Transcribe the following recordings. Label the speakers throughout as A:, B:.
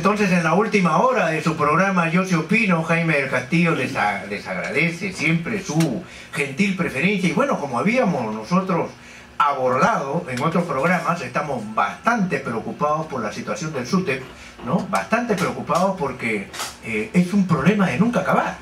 A: entonces en la última hora de su programa Yo Se Opino, Jaime del Castillo les agradece siempre su gentil preferencia. Y bueno, como habíamos nosotros abordado en otros programas, estamos bastante preocupados por la situación del SUTEP, ¿no? Bastante preocupados porque es un problema de nunca acabar.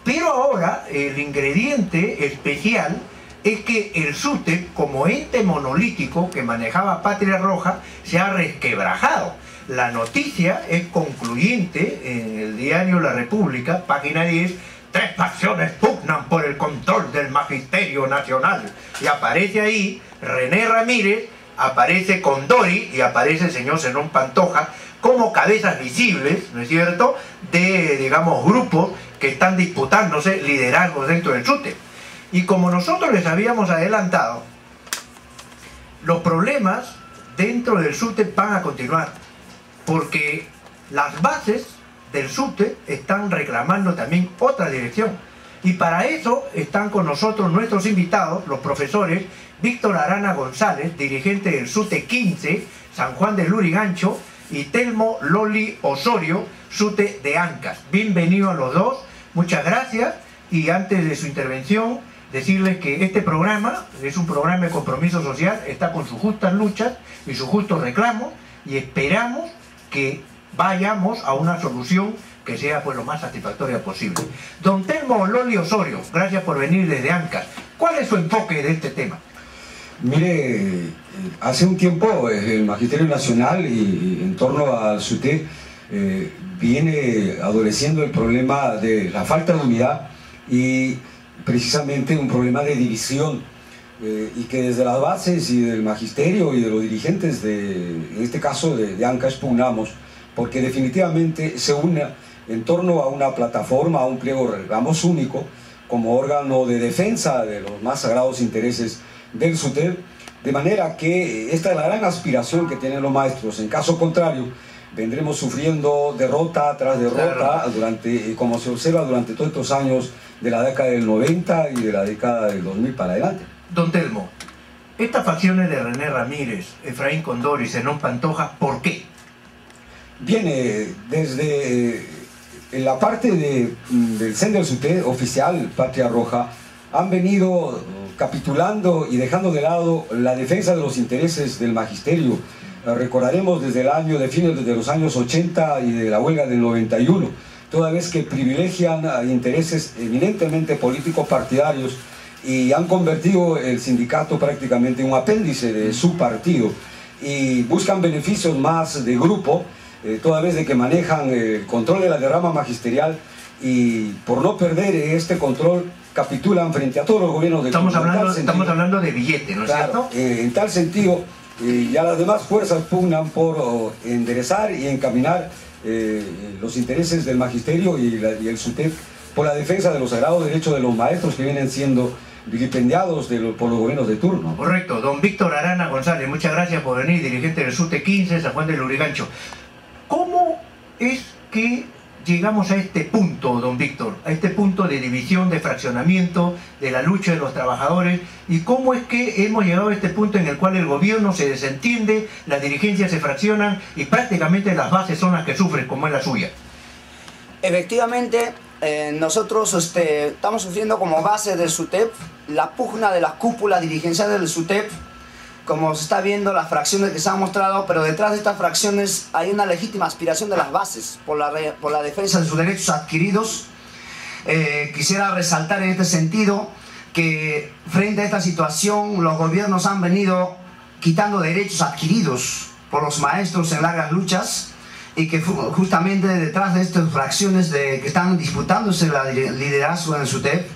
A: Pero ahora el ingrediente especial es que el SUTEP, como ente monolítico que manejaba Patria Roja, se ha resquebrajado. La noticia es concluyente en el diario La República, página 10, 3 facciones pugnan por el control del Magisterio Nacional. Y aparece ahí René Ramírez, aparece Condori y aparece el señor Zenón Pantoja como cabezas visibles, ¿no es cierto?, de, digamos, grupos que están disputándose liderazgos dentro del SUTEP. Y como nosotros les habíamos adelantado, los problemas dentro del SUTEP van a continuar, porque las bases del SUTEP están reclamando también otra dirección. Y para eso están con nosotros nuestros invitados, los profesores Víctor Arana González, dirigente del SUTE 15, San Juan de Lurigancho, y Telmo Loli Osorio, SUTE de Ancas. Bienvenidos a los dos, muchas gracias. Y antes de su intervención, decirles que este programa es un programa de compromiso social, está con sus justas luchas y sus justos reclamos, y esperamos que vayamos a una solución que sea pues lo más satisfactoria posible. Don Telmo Loli Osorio, gracias por venir desde Ancas. ¿Cuál es su enfoque de este tema?
B: Mire, hace un tiempo el Magisterio Nacional y en torno al SUTEP viene adoleciendo el problema de la falta de unidad y precisamente un problema de división, y que desde las bases y del magisterio y de los dirigentes en este caso de Ancas pugnamos porque definitivamente se una en torno a una plataforma, a un pliego de reclamos único como órgano de defensa de los más sagrados intereses del SUTEP, de manera que esta es la gran aspiración que tienen los maestros. En caso contrario, vendremos sufriendo derrota tras derrota como se observa durante todos estos años de la década del 90 y de la década del 2000 para adelante.
A: Don Telmo, estas facciones de René Ramírez, Efraín Condori y Zenón Pantoja, ¿por qué?
B: Viene desde la parte del CEN del SUTEP oficial, Patria Roja, han venido capitulando y dejando de lado la defensa de los intereses del magisterio. Recordaremos desde el año de fines de los años 80 y de la huelga del 91, toda vez que privilegian intereses eminentemente políticos partidarios y han convertido el sindicato prácticamente en un apéndice de su partido y buscan beneficios más de grupo, toda vez de que manejan el control de la derrama magisterial y por no perder este control capitulan frente a todos los gobiernos de
A: estamos hablando de billete, ¿no es cierto?
B: En tal sentido, ya las demás fuerzas pugnan por enderezar y encaminar los intereses del magisterio y el SUTEP por la defensa de los sagrados derechos de los maestros que vienen siendo vilipendiados por los gobiernos de turno.
A: Correcto. Don Víctor Arana González, muchas gracias por venir, dirigente del SUTE 15, San Juan de Lurigancho. ¿Cómo es que llegamos a este punto, don Víctor, a este punto de división, de fraccionamiento, de la lucha de los trabajadores? ¿Y cómo es que hemos llegado a este punto en el cual el gobierno se desentiende, las dirigencias se fraccionan y prácticamente las bases son las que sufren, como es la suya?
C: Efectivamente, nosotros estamos sufriendo como base del SUTEP la pugna de la cúpula dirigencial del SUTEP. Como se está viendo, las fracciones que se han mostrado, pero detrás de estas fracciones hay una legítima aspiración de las bases por la defensa de sus derechos adquiridos. Quisiera resaltar en este sentido que frente a esta situación los gobiernos han venido quitando derechos adquiridos por los maestros en largas luchas y que justamente detrás de estas fracciones que están disputándose el liderazgo en el SUTEP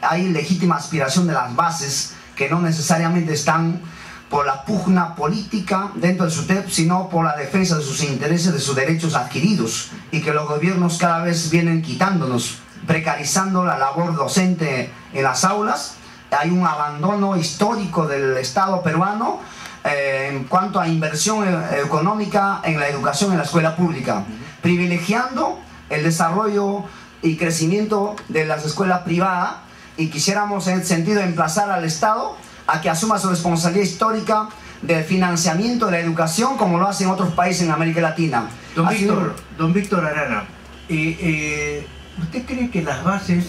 C: hay legítima aspiración de las bases que no necesariamente están por la pugna política dentro del SUTEP, sino por la defensa de sus intereses, de sus derechos adquiridos, y que los gobiernos cada vez vienen quitándonos, precarizando la labor docente en las aulas. Hay un abandono histórico del Estado peruano en cuanto a inversión económica en la educación en la escuela pública, privilegiando el desarrollo y crecimiento de las escuelas privadas, y quisiéramos en ese sentido emplazar al Estado a que asuma su responsabilidad histórica del financiamiento de la educación como lo hacen otros países en América Latina.
A: Don Víctor Arana, ¿usted cree que las bases,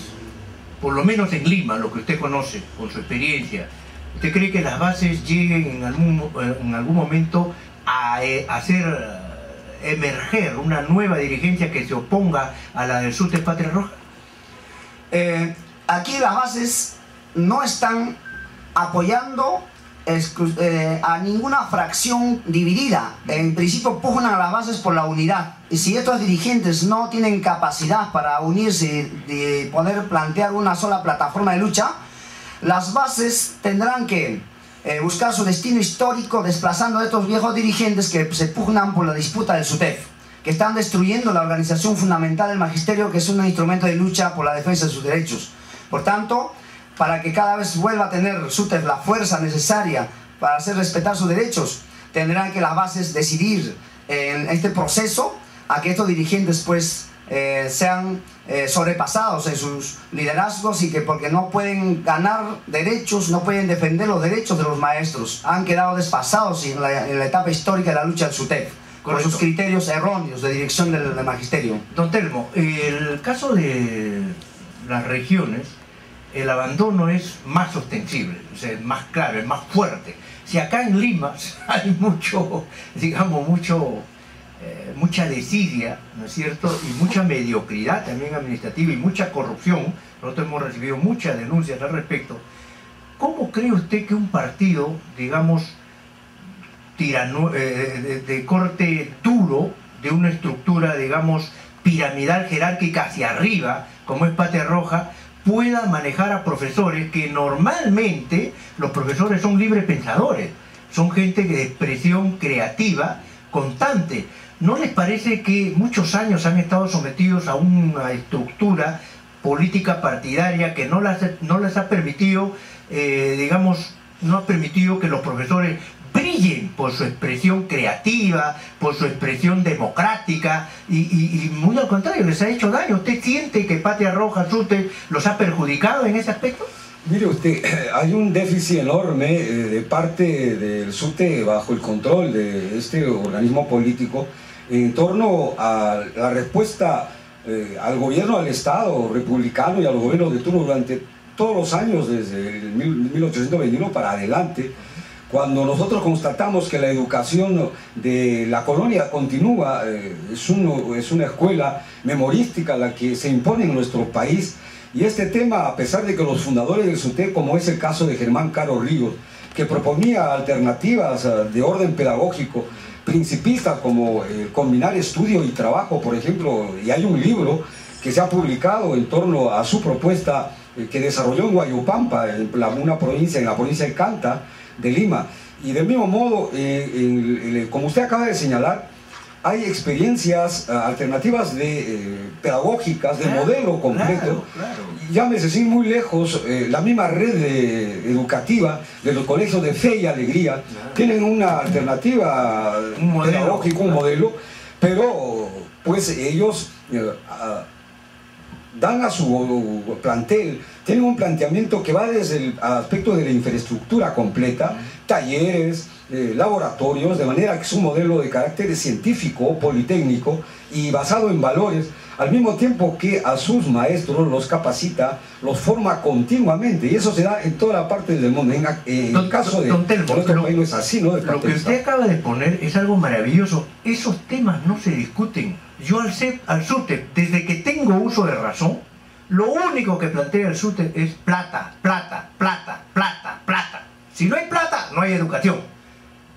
A: por lo menos en Lima, lo que usted conoce, con su experiencia, ¿usted cree que las bases lleguen en algún momento a hacer emerger una nueva dirigencia que se oponga a la del SUTEP Patria Roja?
C: Aquí las bases no están apoyando a ninguna fracción dividida. En principio pugnan a las bases por la unidad. Y si estos dirigentes no tienen capacidad para unirse y poder plantear una sola plataforma de lucha, las bases tendrán que buscar su destino histórico desplazando a estos viejos dirigentes que se pugnan por la disputa del SUTEP, que están destruyendo la organización fundamental del magisterio, que es un instrumento de lucha por la defensa de sus derechos. Por tanto, para que cada vez vuelva a tener SUTEP la fuerza necesaria para hacer respetar sus derechos, tendrán que las bases decidir en este proceso a que estos dirigentes pues sean sobrepasados en sus liderazgos, y que porque no pueden ganar derechos, no pueden defender los derechos de los maestros, han quedado desfasados en la etapa histórica de la lucha del SUTEP por sus criterios erróneos de dirección del magisterio.
A: Don Telmo, el caso de las regiones, el abandono es más ostensible, o sea, es más claro, es más fuerte. Si acá en Lima hay mucho, digamos, mucha desidia, ¿no es cierto?, y mucha mediocridad también administrativa y mucha corrupción, nosotros hemos recibido muchas denuncias al respecto. ¿Cómo cree usted que un partido, digamos, de corte duro, de una estructura, digamos, piramidal jerárquica hacia arriba, como es Patria Roja, pueda manejar a profesores que normalmente los profesores son libres pensadores, son gente de expresión creativa constante? ¿No les parece que muchos años han estado sometidos a una estructura política partidaria que no les ha permitido, digamos, no ha permitido que los profesores brillen por su expresión creativa, por su expresión democrática, y muy al contrario, les ha hecho daño? ¿Usted siente que Patria Roja, SUTEP, los ha perjudicado en ese aspecto?
B: Mire usted, hay un déficit enorme de parte del SUTEP bajo el control de este organismo político en torno a la respuesta al gobierno del Estado republicano y al gobierno de turno durante todos los años, desde el 1821 para adelante, cuando nosotros constatamos que la educación de la colonia continúa. Es una escuela memorística la que se impone en nuestro país, y este tema, a pesar de que los fundadores del SUTEP, como es el caso de Germán Caro Ríos, que proponía alternativas de orden pedagógico principistas como combinar estudio y trabajo, por ejemplo, y hay un libro que se ha publicado en torno a su propuesta que desarrolló en Guayupampa, en la provincia de Canta, de Lima. Y del mismo modo, como usted acaba de señalar, hay experiencias alternativas pedagógicas, de modelo completo.
A: Claro.
B: Llámese sin muy lejos, la misma red educativa de los colegios de Fe y Alegría tienen una alternativa pedagógica, un modelo, pero pues ellos dan a su plantel, tienen un planteamiento que va desde el aspecto de la infraestructura completa, talleres, laboratorios, de manera que es un modelo de carácter científico, politécnico y basado en valores, al mismo tiempo que a sus maestros los capacita, los forma continuamente, y eso se da en toda la parte del mundo. En el caso de nuestro país no es así, ¿no?
A: Lo que usted acaba de poner es algo maravilloso. Esos temas no se discuten. Yo al SUTEP, desde que tengo uso de razón, lo único que plantea el SUTEP es plata, plata, plata, plata, plata. Si no hay plata, no hay educación.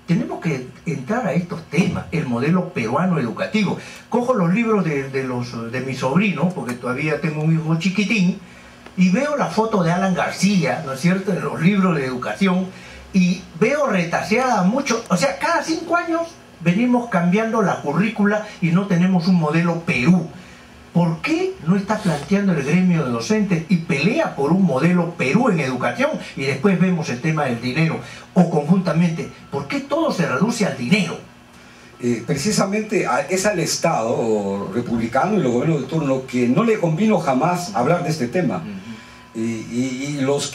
A: Tenemos que entrar a estos temas, el modelo peruano educativo. Cojo los libros de mi sobrino, porque todavía tengo un hijo chiquitín, y veo la foto de Alan García, ¿no es cierto?, en los libros de educación, y veo retaseada mucho, o sea, cada 5 años venimos cambiando la currícula y no tenemos un modelo Perú. ¿Por qué no está planteando el gremio de docentes y pelea por un modelo Perú en educación? Y después vemos el tema del dinero, o conjuntamente, ¿por qué todo se reduce al dinero?
B: Precisamente es al Estado republicano y los gobiernos de turno que no le convino jamás hablar de este tema. y los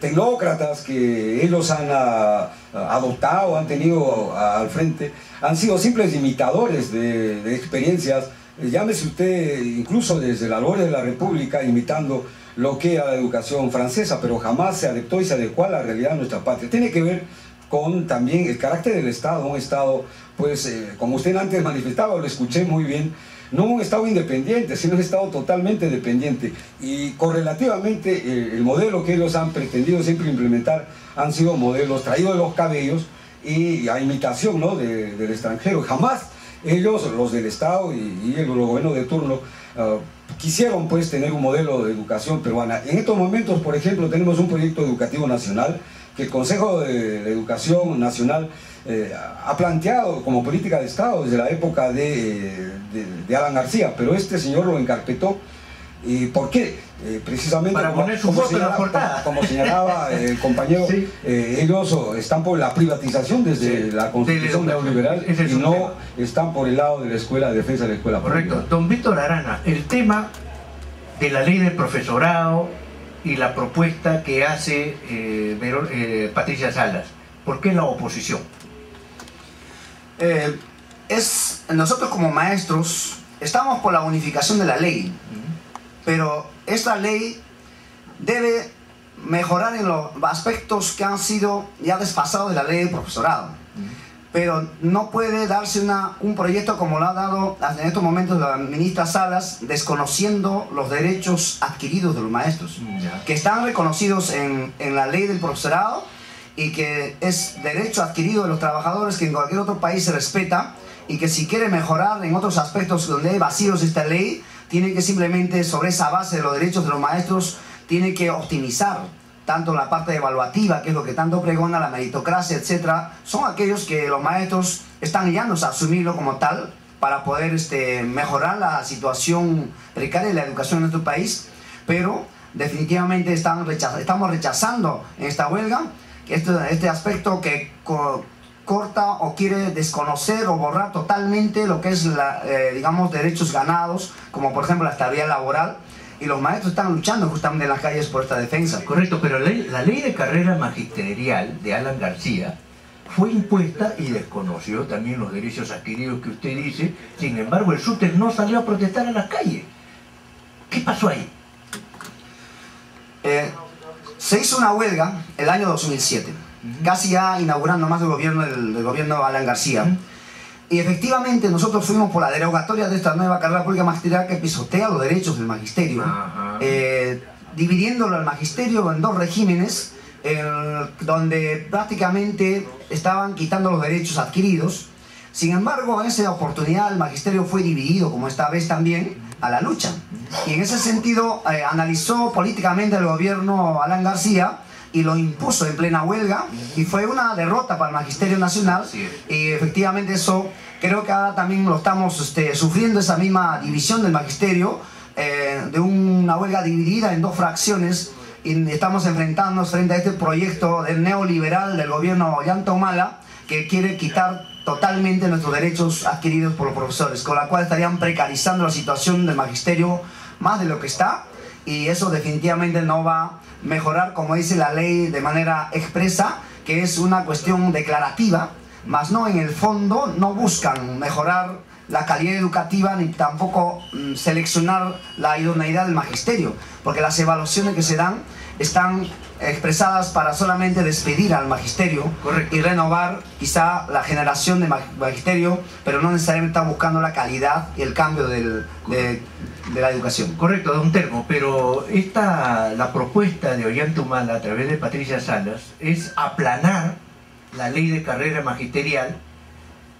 B: tecnócratas que ellos han adoptado, han tenido al frente, han sido simples imitadores de experiencias, llámese usted incluso desde la gloria de la República, imitando lo que era la educación francesa, pero jamás se adaptó y se adecuó a la realidad de nuestra patria. Tiene que ver con también el carácter del Estado, un Estado, pues, como usted antes manifestaba, lo escuché muy bien, no un Estado independiente, sino un Estado totalmente dependiente. Y correlativamente el modelo que ellos han pretendido siempre implementar han sido modelos traídos de los cabellos y a imitación, ¿no?, del extranjero. Jamás ellos, los del Estado y el gobierno de turno, quisieron pues tener un modelo de educación peruana. En estos momentos, por ejemplo, tenemos un proyecto educativo nacional que el Consejo de Educación Nacional ha planteado como política de Estado desde la época de Alan García, pero este señor lo encarpetó. ¿Y por qué? Precisamente
A: para poner su foto en la portada.
B: Como señalaba el compañero, sí. Ellos están por la privatización desde la Constitución neoliberal y no están por el lado de la escuela, de defensa de la escuela.
A: Correcto.
B: pública.
A: Don Víctor Arana, el tema de la ley del profesorado y la propuesta que hace Patricia Salas, ¿por qué la oposición?
C: Nosotros como maestros estamos por la unificación de la ley, pero esta ley debe mejorar en los aspectos que han sido ya desfasados de la ley del profesorado. Pero no puede darse un proyecto como lo ha dado en estos momentos la ministra Salas, desconociendo los derechos adquiridos de los maestros, que están reconocidos en la ley del profesorado y que es derecho adquirido de los trabajadores que en cualquier otro país se respeta, y que si quiere mejorar en otros aspectos donde hay vacíos de esta ley, tiene que simplemente sobre esa base de los derechos de los maestros, tiene que optimizar tanto la parte evaluativa, que es lo que tanto pregona la meritocracia, etcétera. Son aquellos que los maestros están llanos a asumirlo como tal para poder mejorar la situación precaria de la educación en nuestro país, pero definitivamente estamos rechazando en esta huelga este aspecto que corta o quiere desconocer o borrar totalmente lo que es digamos, derechos ganados, como por ejemplo la estabilidad laboral, y los maestros están luchando justamente en las calles por esta defensa.
A: Correcto, pero la ley de carrera magisterial de Alan García fue impuesta y desconoció también los derechos adquiridos que usted dice. Sin embargo, el SUTEP no salió a protestar a las calles. ¿Qué pasó ahí?
C: Se hizo una huelga el año 2007, casi ya inaugurando más el gobierno del gobierno de Alan García. Y efectivamente nosotros fuimos por la derogatoria de esta nueva carrera pública magisterial que pisotea los derechos del magisterio, dividiéndolo al magisterio en dos regímenes, donde prácticamente estaban quitando los derechos adquiridos. Sin embargo, en esa oportunidad el magisterio fue dividido, como esta vez también, a la lucha. Y en ese sentido analizó políticamente el gobierno Alan García y lo impuso en plena huelga, y fue una derrota para el Magisterio Nacional. Y efectivamente eso creo que ahora también lo estamos sufriendo, esa misma división del magisterio, de una huelga dividida en dos fracciones, y estamos enfrentándonos frente a este proyecto del neoliberal del gobierno Ollanta Humala, que quiere quitar totalmente nuestros derechos adquiridos por los profesores, con la cual estarían precarizando la situación del magisterio más de lo que está, y eso definitivamente no va a mejorar, como dice la ley de manera expresa, que es una cuestión declarativa, mas no en el fondo, no buscan mejorar la calidad educativa ni tampoco seleccionar la idoneidad del magisterio, porque las evaluaciones que se dan están expresadas para solamente despedir al magisterio.
A: Correcto.
C: Y renovar quizá la generación de magisterio, pero no necesariamente está buscando la calidad y el cambio de la educación.
A: Correcto, don Termo, pero la propuesta de Ollanta Humala a través de Patricia Salas es aplanar la ley de carrera magisterial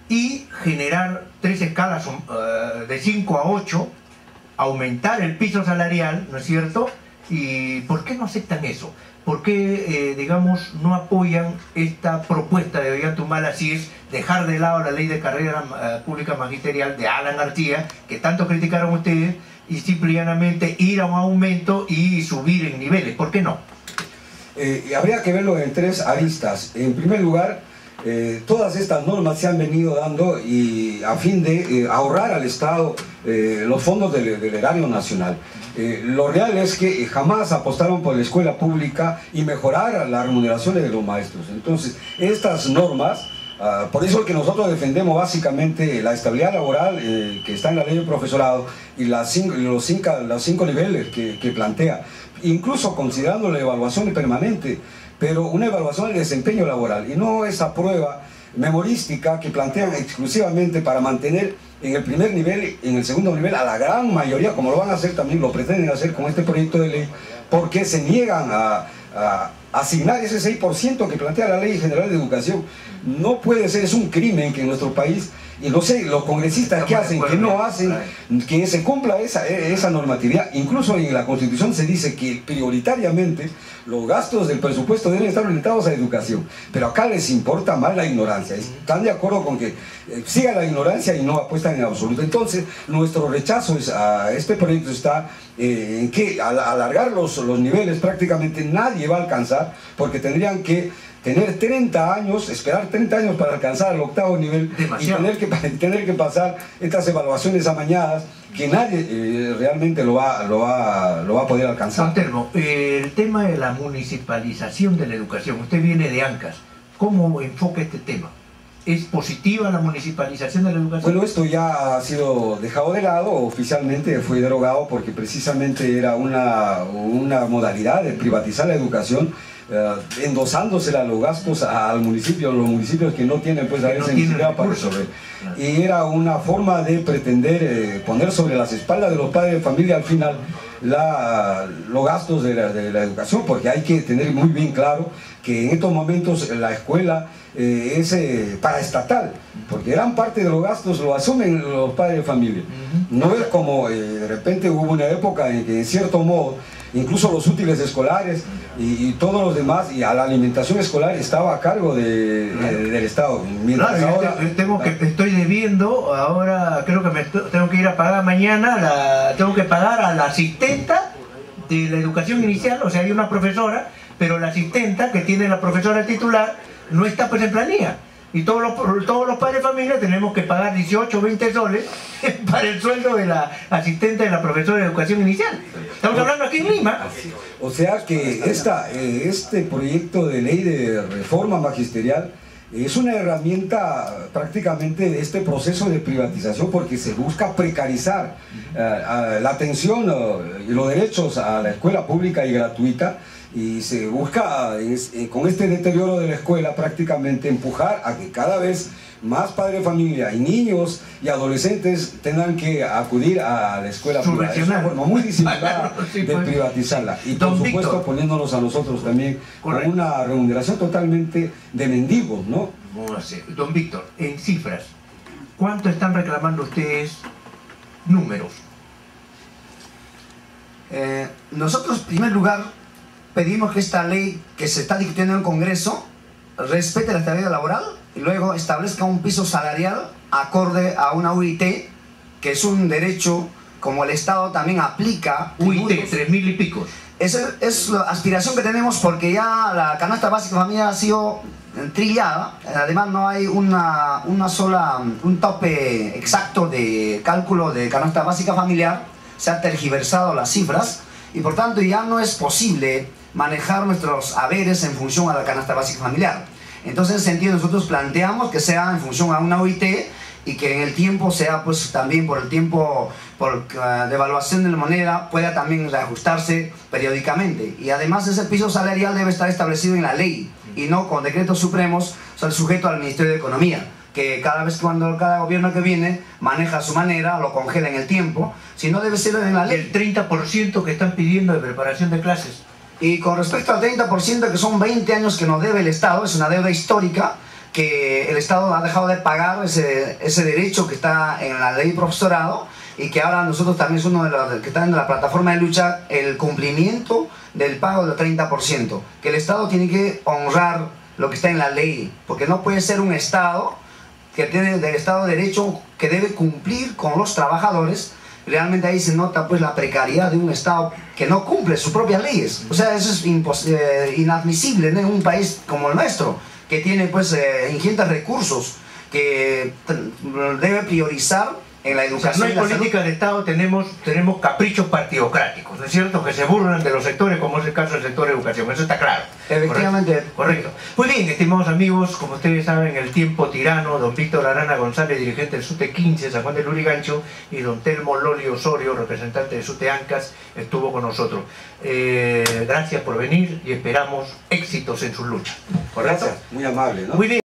A: y generar 3 escalas de 5 a 8, aumentar el piso salarial, ¿no es cierto? ¿Y por qué no aceptan eso? ¿Por qué, digamos, no apoyan esta propuesta de Ollanta Humala, si es dejar de lado la ley de carrera pública magisterial de Alan García, que tanto criticaron ustedes, y simple y llanamente ir a un aumento y subir en niveles? ¿Por qué no?
B: Habría que verlo en 3 aristas. En primer lugar, todas estas normas se han venido dando y a fin de ahorrar al Estado los fondos del erario nacional. Lo real es que jamás apostaron por la escuela pública y mejorar las remuneraciones de los maestros. Entonces, estas normas, por eso es que nosotros defendemos básicamente la estabilidad laboral que está en la ley del profesorado y los cinco niveles que plantea, incluso considerando la evaluación permanente, pero una evaluación del desempeño laboral y no esa prueba memorística que plantean exclusivamente para mantener en el primer nivel y en el segundo nivel a la gran mayoría, como lo van a hacer también, lo pretenden hacer con este proyecto de ley, porque se niegan a asignar ese 6% que plantea la Ley General de Educación. No puede ser, es un crimen que en nuestro país, y no sé, los congresistas que hacen, que no hacen, que se cumpla esa normatividad. Incluso en la Constitución se dice que prioritariamente los gastos del presupuesto deben estar orientados a educación, pero acá les importa más la ignorancia. Están de acuerdo con que siga la ignorancia y no apuestan en absoluto. Entonces, nuestro rechazo a este proyecto está en que al alargar los niveles prácticamente nadie va a alcanzar, porque tendrían que tener 30 años, esperar 30 años para alcanzar el octavo nivel. Demasiado. Y tener que pasar estas evaluaciones amañadas que nadie realmente lo va a poder alcanzar.
A: Juan Telmo, el tema de la municipalización de la educación, usted viene de ANCAS, ¿cómo enfoca este tema? ¿Es positiva la municipalización de la educación?
B: Bueno, esto ya ha sido dejado de lado, oficialmente fue derogado porque precisamente era una modalidad de privatizar la educación, endosándosela los gastos al municipio, los municipios que no tienen pues a veces ni siquiera para resolver. Y era una forma de pretender poner sobre las espaldas de los padres de familia al final los gastos de la educación, porque hay que tener muy bien claro que en estos momentos la escuela es paraestatal, porque gran parte de los gastos lo asumen los padres de familia. No es como de repente hubo una época en que en cierto modo incluso los útiles escolares y todos los demás, y a la alimentación escolar estaba a cargo del Estado.
A: Mientras ahora estoy debiendo, ahora creo que tengo que ir a pagar mañana, tengo que pagar a la asistenta de la educación inicial, o sea, hay una profesora, pero la asistenta que tiene la profesora titular no está pues en planilla. Y todos los padres de familia tenemos que pagar 18 o 20 soles para el sueldo de la asistente de la profesora de educación inicial. Estamos hablando aquí en Lima.
B: O sea que este proyecto de ley de reforma magisterial es una herramienta prácticamente de este proceso de privatización, porque se busca precarizar la atención y los derechos a la escuela pública y gratuita, y se busca con este deterioro de la escuela prácticamente empujar a que cada vez más padres de familia y niños y adolescentes tengan que acudir a la escuela privada. Es una forma muy disciplinada de privatizarla, y por supuesto poniéndonos a nosotros también con una remuneración totalmente de mendigos, ¿no?
A: Don Víctor, en cifras, ¿cuánto están reclamando ustedes números?
C: Nosotros, en primer lugar, pedimos que esta ley que se está discutiendo en el Congreso respete la estabilidad laboral y luego establezca un piso salarial acorde a una UIT, que es un derecho como el Estado también aplica.
A: UIT, 3.000 y pico.
C: Es la aspiración que tenemos, porque ya la canasta básica de familia ha sido trillada. Además no hay un tope exacto de cálculo de canasta básica familiar. Se han tergiversado las cifras y por tanto ya no es posible manejar nuestros haberes en función a la canasta básica familiar. Entonces, en ese sentido, nosotros planteamos que sea en función a una OIT y que en el tiempo sea, pues también por el tiempo de evaluación de la moneda, pueda también reajustarse periódicamente. Y además, ese piso salarial debe estar establecido en la ley y no con decretos supremos, sujeto al Ministerio de Economía, que cada gobierno que viene maneja a su manera, lo congela en el tiempo, si no debe ser en la ley.
A: El 30% que están pidiendo de preparación de clases.
C: Y con respecto al 30%, que son 20 años que nos debe el Estado, es una deuda histórica que el Estado ha dejado de pagar ese derecho que está en la ley de profesorado, y que ahora nosotros también es uno de los que están en la plataforma de lucha, el cumplimiento del pago del 30%, que el Estado tiene que honrar lo que está en la ley, porque no puede ser un Estado que tiene del Estado de Derecho que debe cumplir con los trabajadores. Realmente ahí se nota pues la precariedad de un Estado que no cumple sus propias leyes. O sea, eso es inadmisible, ¿no?, en un país como el nuestro, que tiene pues ingentes recursos, que debe priorizar en la educación.
A: No hay política de Estado, tenemos caprichos partidocráticos, ¿no es cierto? Que se burlan de los sectores, como es el caso del sector de educación, eso está claro.
C: Efectivamente.
A: Correcto. Muy bien, estimados amigos, como ustedes saben, el tiempo tirano, don Víctor Arana González, dirigente del SUTE 15, San Juan de Lurigancho, y don Telmo Loli Osorio, representante de SUTE Ancas, estuvo con nosotros. Gracias por venir y esperamos éxitos en sus luchas. ¿Correcto?
B: Gracias, muy amable, ¿no?
A: Muy bien.